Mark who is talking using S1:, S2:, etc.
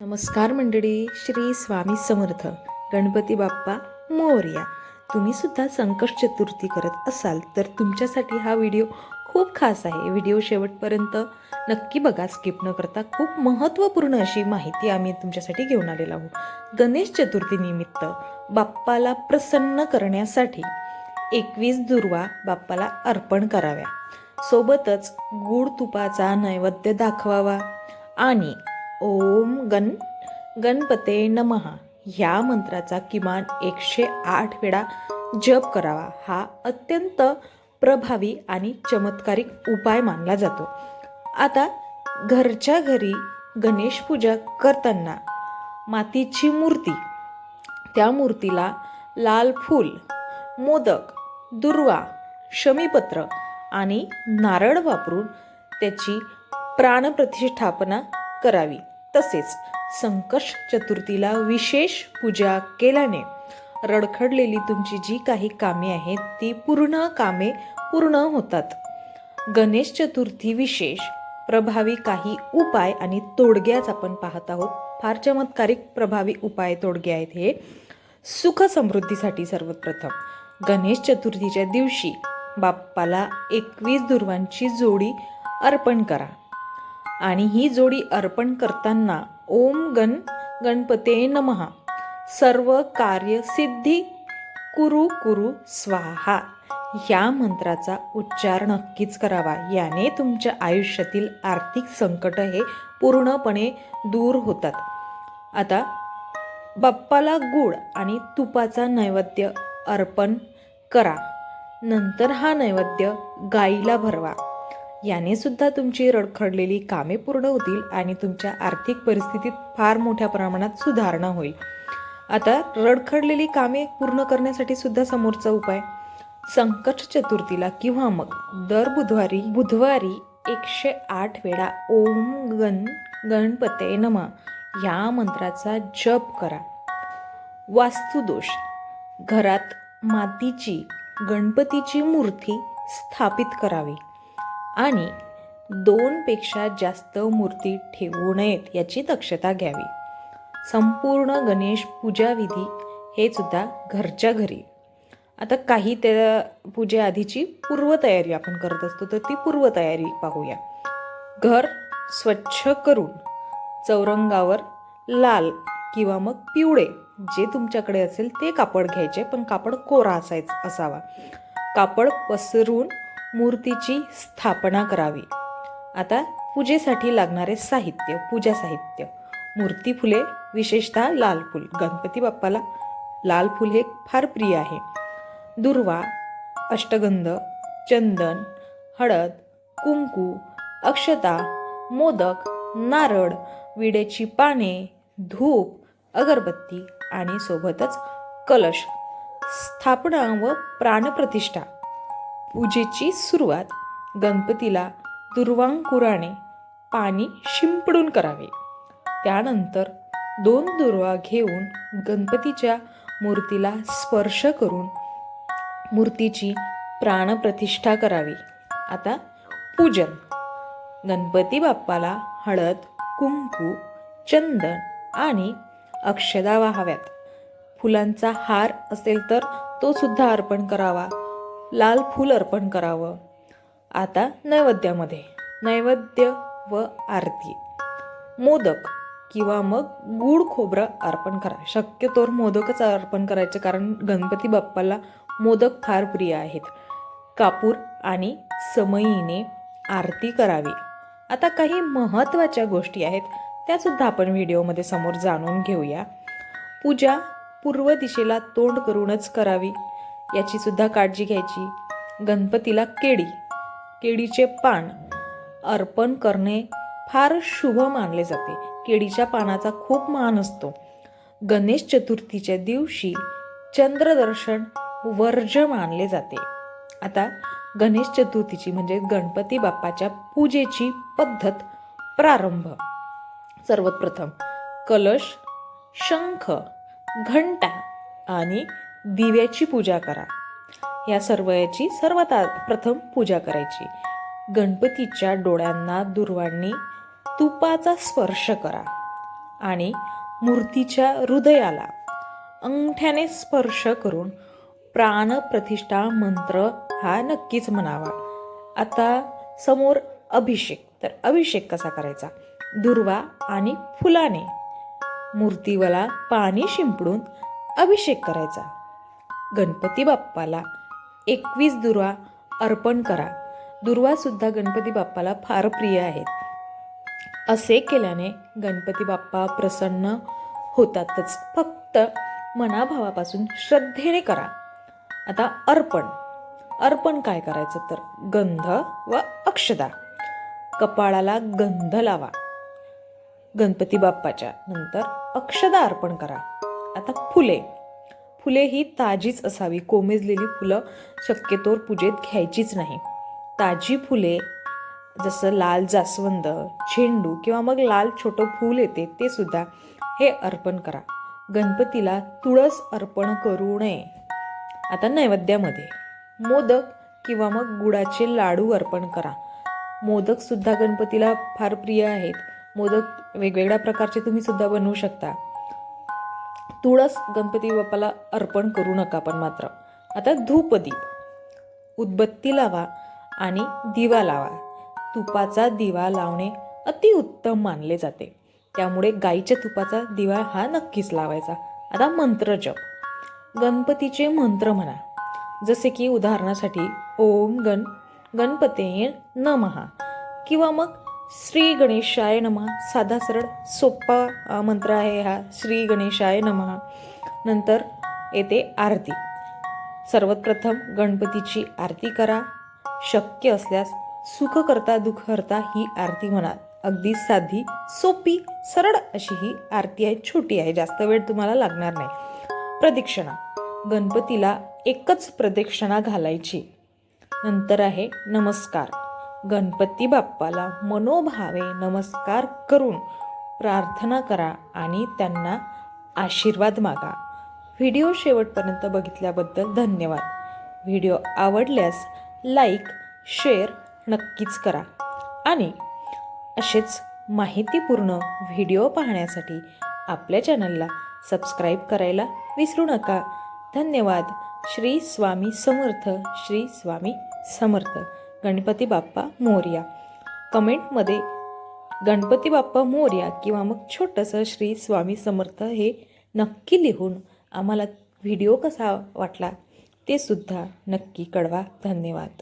S1: नमस्कार मंडळी, श्री स्वामी समर्थ. गणपती बाप्पा मोरया. तुम्ही सुद्धा संकष्ट चतुर्थी करत असाल तर तुमच्यासाठी हा व्हिडिओ खूप खास आहे. व्हिडिओ शेवटपर्यंत नक्की बघा, स्किप न करता. खूप महत्त्वपूर्ण अशी माहिती आम्ही तुमच्यासाठी घेऊन आलेलो आहोत. गणेश चतुर्थी निमित्त बाप्पाला प्रसन्न करण्यासाठी 21 दुर्वा बाप्पाला अर्पण कराव्या. सोबतच गुळ तुपाचा नैवेद्य दाखवावा आणि ओम गणपते नमः ह्या मंत्राचा किमान 108 वेळा जप करावा. हा अत्यंत प्रभावी आणि चमत्कारिक उपाय मानला जातो. आता घरच्या घरी गणेश पूजा करताना मातीची मूर्ती, त्या मूर्तीला लाल फूल, मोदक, दुर्वा, शमीपत्र आणि नारळ वापरून त्याची प्राणप्रतिष्ठापना करावी. तसेच संकष्ट चतुर्थीला विशेष पूजा केल्याने रडखडलेली तुमची जी काही कामे आहेत ती पूर्ण होतात. गणेश चतुर्थी विशेष प्रभावी काही उपाय आणि तोडग्याच आपण पाहत आहोत. फार चमत्कारिक प्रभावी उपाय तोडगे आहेत हे. सुख समृद्धीसाठी सर्वप्रथम गणेश चतुर्थीच्या दिवशी बाप्पाला 21 दुर्वांची जोडी अर्पण करा आणि ही जोडी अर्पण करताना ओम गणपते नमः सर्व कार्य सिद्धी कुरु स्वाहा या मंत्राचा उच्चार नक्कीच करावा. याने तुमच्या आयुष्यातील आर्थिक संकट हे पूर्णपणे दूर होतात. आता बाप्पाला गुळ आणि तुपाचा नैवेद्य अर्पण करा. नंतर हा नैवेद्य गाईला भरवा. याने सुद्धा तुमची रडखडलेली कामे पूर्ण होतील आणि तुमच्या आर्थिक परिस्थितीत फार मोठ्या प्रमाणात सुधारणा होईल. आता रडखडलेली कामे पूर्ण करण्यासाठी सुद्धा समोरचा उपाय, संकष्ट चतुर्थीला किंवा मग दर बुधवारी 108 वेळा ओम गणपते नमः या मंत्राचा जप करा. वास्तुदोष, घरात मातीची गणपतीची मूर्ती स्थापित करावी आणि 2 पेक्षा जास्त मूर्ती ठेवू नयेत याची दक्षता घ्यावी. संपूर्ण गणेश पूजा विधी हे सुद्धा घरच्या घरी. आता काही त्या पूजेआधीची पूर्वतयारी आपण करत असतो, तर ती पूर्वतयारी पाहूया. घर स्वच्छ करून चौरंगावर लाल किंवा मग पिवळे जे तुमच्याकडे असेल ते कापड घ्यायचे, पण कापड कोरा असावा. कापड पसरून मूर्तीची स्थापना करावी. आता पूजेसाठी लागणारे साहित्य, पूजा साहित्य, मूर्ती फुले, विशेषतः लाल फूल. गणपती बाप्पाला लाल फूल हे फार प्रिय आहे. दुर्वा, अष्टगंध, चंदन, हळद, कुंकू, अक्षता, मोदक, नारळ, विड्याची पाने, धूप, अगरबत्ती आणि सोबतच कलश. स्थापना व प्राणप्रतिष्ठा. पूजेची सुरुवात गणपतीला दुर्वांकुराने पाणी शिंपडून करावे. त्यानंतर 2 दुर्वा घेऊन गणपतीच्या मूर्तीला स्पर्श करून मूर्तीची प्राणप्रतिष्ठा करावी. आता पूजन. गणपती बाप्पाला हळद, कुंकू, चंदन आणि अक्षदा वाहाव्यात. फुलांचा हार असेल तर तो सुद्धा अर्पण करावा. लाल फूल अर्पण करावं. आता नैवेद्यामध्ये नैवेद्य व आरती. मोदक किंवा मग गूळ खोबरं अर्पण करा. शक्यतोवर मोदकच अर्पण करायचे, कारण गणपती बाप्पाला मोदक फार प्रिय आहेत. कापूर आणि समईने आरती करावी. आता काही महत्त्वाच्या गोष्टी आहेत त्या सुद्धा आपण व्हिडिओमध्ये समोर जाणून घेऊया. पूजा पूर्व दिशेला तोंड करूनच करावी याची सुद्धा काळजी घ्यायची. गणपतीला केळीचे पान अर्पण करणे फार शुभ मानले जाते. केळीच्या पानाचा खूप मान असतो. गणेश चतुर्थीच्या दिवशी चंद्रदर्शन वर्ज्य मानले जाते. आता गणेश चतुर्थीची म्हणजे गणपती बाप्पाच्या पूजेची पद्धत प्रारंभ. सर्वप्रथम कलश, शंख, घंटा आणि दिव्याची पूजा करा. या सर्वांची सर्वात प्रथम पूजा करायची. गणपतीच्या डोळ्यांना दुर्वांनी तुपाचा स्पर्श करा आणि मूर्तीच्या हृदयाला अंगठ्याने स्पर्श करून प्राणप्रतिष्ठा मंत्र हा नक्कीच म्हणावा. आता समोर अभिषेक. तर अभिषेक कसा करायचा? दुर्वा आणि फुलाने मूर्तीला पाणी शिंपडून अभिषेक करायचा. गणपती बाप्पाला 21 दुर्वा अर्पण करा. दुर्वा सुद्धा गणपती बाप्पाला फार प्रिय आहेत. असे केल्याने गणपती बाप्पा प्रसन्न होतातच. फक्त मनाभावापासून श्रद्धेने करा. आता अर्पण काय करायचं? तर गंध व अक्षदा. कपाळाला गंध लावा गणपती बाप्पाच्या, नंतर अक्षदा अर्पण करा. आता फुले ही ताजीच असावी. कोमेजलेली फुलं शक्यतोवर पूजेत घ्यायचीच नाही. ताजी फुले जसं लाल जास्वंद, झेंडू किंवा मग लाल छोटं फूल येते ते सुद्धा हे अर्पण करा. गणपतीला तुळस अर्पण करू नये. आता नैवेद्यामध्ये मोदक किंवा मग गुळाचे लाडू अर्पण करा. मोदक सुद्धा गणपतीला फार प्रिय आहेत. मोदक वेगवेगळ्या प्रकारचे तुम्ही सुद्धा बनवू शकता. तुळस गणपती बाप्पाला अर्पण करू नका पण मात्र. आता धूपदीप. उदबत्ती लावा आणि दिवा लावा. तुपाचा दिवा लावणे अतिउत्तम मानले जाते. त्यामुळे गाईच्या तुपाचा दिवा हा नक्कीच लावायचा. आता मंत्र जप. गणपतीचे मंत्र म्हणा. जसे की उदाहरणासाठी ओम गणपते नमः किंवा मग श्री गणेशाय नमः. साधा सरळ सोपा मंत्र आहे हा, श्री गणेशाय नमः. नंतर येते आरती. सर्वप्रथम गणपतीची आरती करा. शक्य असल्यास सुख करता दुःख हरता ही आरती म्हणा. अगदी साधी सोपी सरळ अशी ही आरती आहे. छोटी आहे, जास्त वेळ तुम्हाला लागणार नाही. प्रदक्षिणा. गणपतीला एकच प्रदक्षिणा घालायची. नंतर आहे नमस्कार. गणपती बाप्पाला मनोभावे नमस्कार करून प्रार्थना करा आणि त्यांना आशीर्वाद मागा. व्हिडिओ शेवटपर्यंत बघितल्याबद्दल धन्यवाद. व्हिडिओ आवडल्यास लाईक शेअर नक्कीच करा आणि असेच माहितीपूर्ण व्हिडिओ पाहण्यासाठी आपल्या चॅनलला सबस्क्राईब करायला विसरू नका. धन्यवाद. श्री स्वामी समर्थ. श्री स्वामी समर्थ. गणपती बाप्पा मोरया. कमेंटमध्ये गणपती बाप्पा मोरया किंवा मग छोटंसं श्री स्वामी समर्थ हे नक्की लिहून आम्हाला व्हिडिओ कसा वाटला ते सुद्धा नक्की कळवा. धन्यवाद.